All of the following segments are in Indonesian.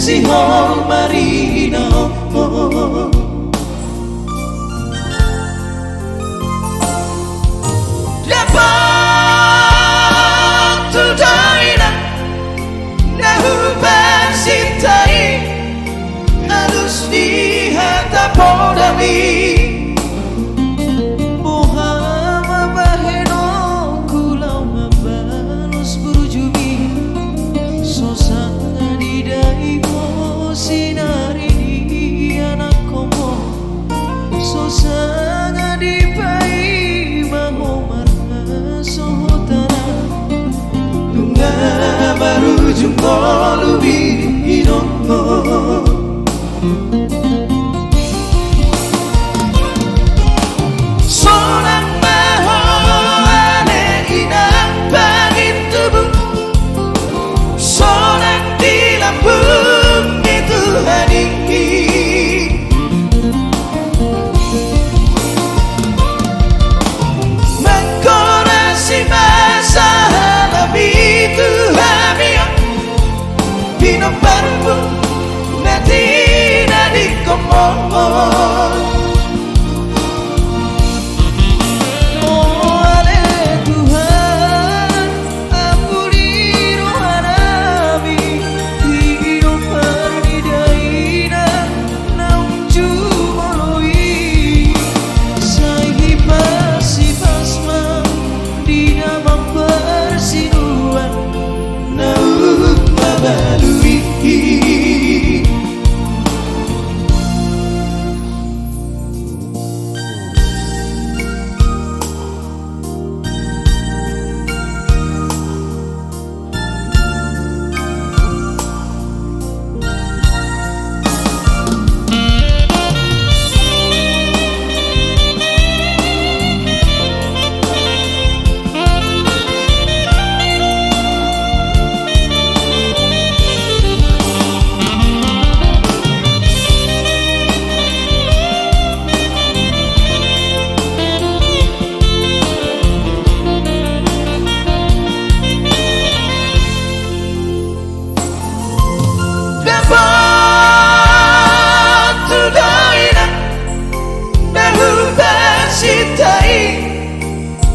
Sihol Marino. Dapat tudaina nahu bersintai halus di hata podami. Bohama baheno kulau mabalus berujumi sosana di daimu sinari di anak komo sosana di pai mahomar sohotara dunga baru jumpa lubi hidupmu. Sonang maho ane inang bangit tubuh sonang di lambung itu hadi mengkorasi masalah itu hamil bino baru nanti nadi komon.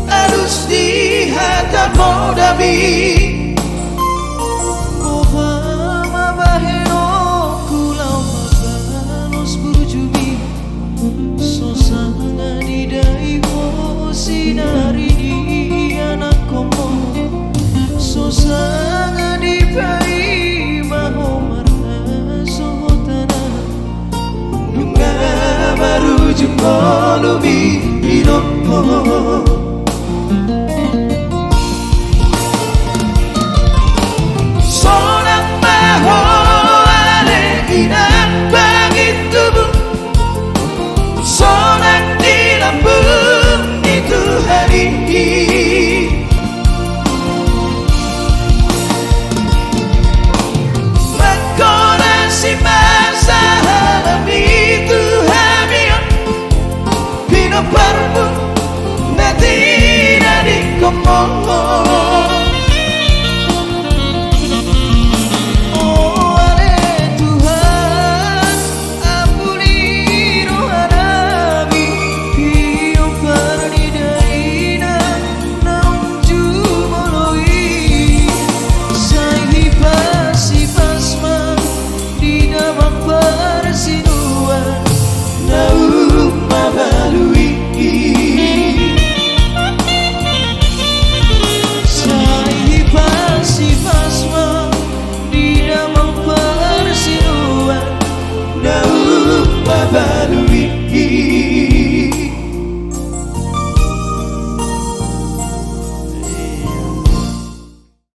Harus di hadapan dami.